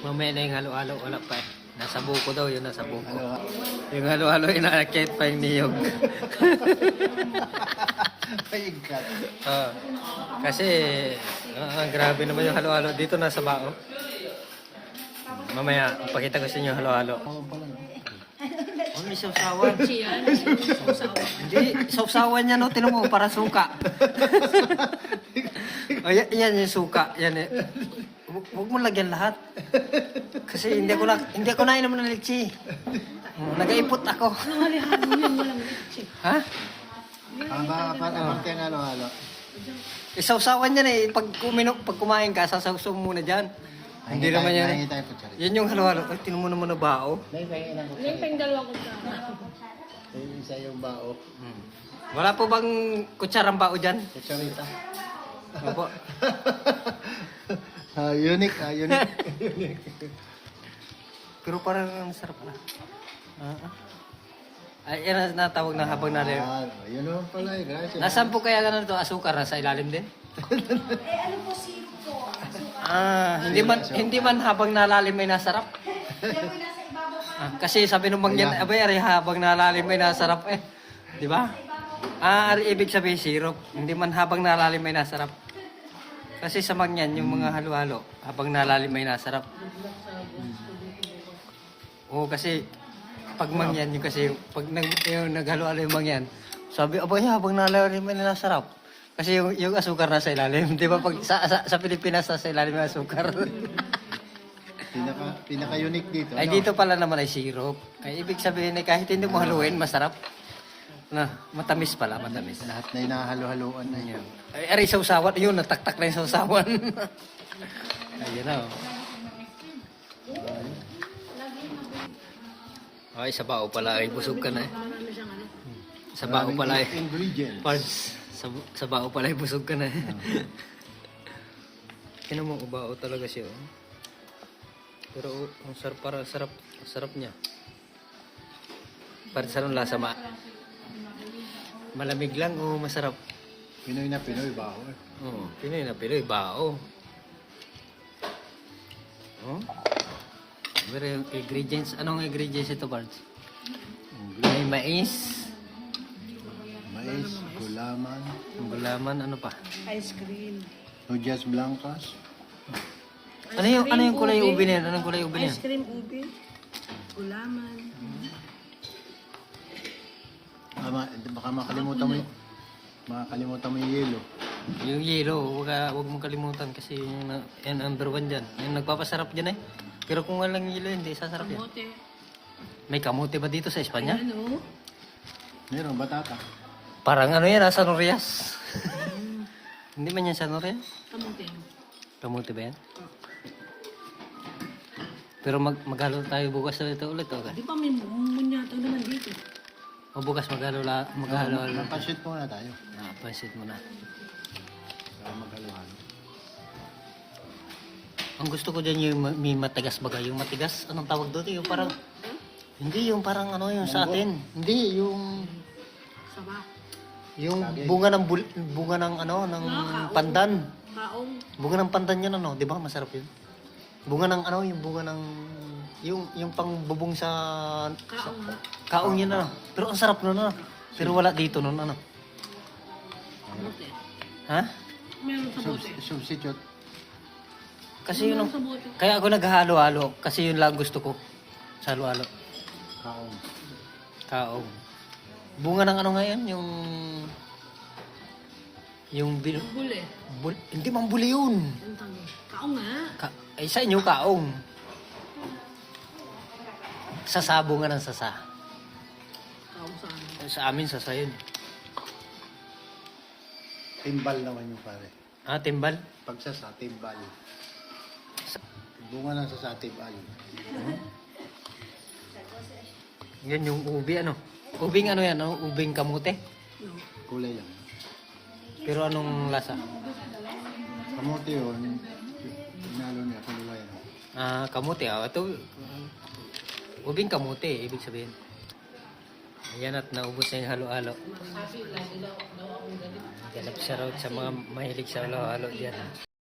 Mamaya na yung halo-halo, wala pa eh. Nasa buko daw yun, nasa buko. Yung halo-halo, inaakit pa yung niyog. Paigkat. Kasi, grabe naman yung halo-halo. Dito nasa bao. Mamaya, pakita ko sa inyo halo-halo. Oh, may sausawan. Hindi, sausawan niya, no? Tinan mo, para suka. Oh, yan yung suka. Yan eh. Huwag mo lagyan lahat. Kasi hindi ko na inom ng leche. Nag-aipot ako. Ha? Kapag halo-halo. Isawsawan yan eh. Pag kumain ka, sasawsaw muna dyan. Hindi naman yan. Yan yung halo-halo. Ay, tinan mo naman na bao. Limping dalawang kutsara. Isa yung bao. Wala po bang kutsarang bao dyan? Kutsarita. Opo. Unique. Pero parang ang sarap na. Ay, yan ang natawag na habang nalim. Yun naman pala eh. Gracias. Nasaan po kaya ganun ito? Asukar na sa ilalim din? Ano po sirop po? Hindi man habang nalalim ay nasarap. Nasa ibabaw pa. Kasi sabi nung mangyan, abay, ari habang nalalim ay nasarap eh. Di ba? Ari ibig sabihin sirop. Hindi man habang nalalim ay nasarap. Kasi sa mangyan, yung mga halo-halo, habang nalalim ay nasarap. Oo, kasi pag mangyan, yung kasi pag naghalo-halo yung mangyan, sabi, abay, habang nalalim ay nasarap. Kasi yung asukar nasa ilalim. Di ba pag sa Pilipinas nasa ilalim yung asukar? Pinaka-unique dito. Ay dito pala naman ay syrup. Ay ibig sabihin ay kahit hindi mo haluin, masarap. Na, matamis pala, matamis. Lahat na inahalo-haloan na yun. Ay, aray sausawan, yun, nataktak na yung sausawan. Ayun na. Ay, sa bao pala ay busog ka na eh. Sa bao pala ay. Ingredients. Parts. Sa bao pala ay busog ka na eh. Tinan mo, bao talaga siya. Oh. Pero ang sarap, para sarap niya. Para sa lasa malamig lang o masarap. Pinoy na Pinoy bao eh. Oo, Pinoy na Pinoy, bao. Oh? Pero yung ingredients, anong ingredients ito, Bards? May mais. Mais, gulaman, Gulaman, ano pa? Ice cream. Nudias blancas. Ano yung kulay ubi niyan? Anong kulay ubi niyan? Ice cream, ubi. Gulaman. Baka makalimutan mo yung yelo. Yung yelo, wag mong kalimutan kasi yan number one dyan. Yung nagpapasarap dyan eh. Pero kung walang yelo, hindi sasarap yan. Kamote. May kamote ba dito sa Espanya? Ano? Meron, batata. Parang ano yan, San Orias. Hindi man yan San Orias? Kamote. Kamote ba yan? Pero maghalo tayo bukas na ito ulit. Okay? Di ba may munyatang naman dito? O bukas maghalo. Pansit muna tayo. Pansit mo na. Maghalo-halo. Ang gusto ko dyan yung may matigas baga. Yung matigas, anong tawag doon? Yung parang, hindi yung parang ano yung sa atin. Hindi, yung Saba. yung bunga ng ano, ng pandan. Kaong. Bunga ng pandan yun ano, di ba? Masarap yun. Bunga ng ano, yung bunga ng, yung pangbubong sa Kaong. kaong yun ano. Pero ang sarap nun ano. Pero wala dito nun ano. Kamote. Ha? Meron sa bote. Substitute. Kasi yun, Sa bote. kaya ako naghahalo-halo. Kasi yun lang gusto ko. Sa halo-halo. Kaong. Kaong. Bunga ng ano ngayon, yung Bule. hindi mambuli yun. Ang tangi. Kaong nga. Ay, sa inyo kaong. Sasabo nga ng sasa. Kaong sa amin. Sa amin, sasa yun. Timbal naman yung pare. Timbal? Pagsasa, timbal. Bunga ng sasa, timbal. Yan yung ubi, ano? Ubing ano yan, no? Ubing kamote? No. Kulay lang. Pero anong lasa? Kamote yun. Pinalo niya, kulay lang. Kamote, Ito, ubing kamote, ibig sabihin. Ayan at naubos na yung halo-halo. Ganap siya raw sa mga mahilig sa halo-halo dyan.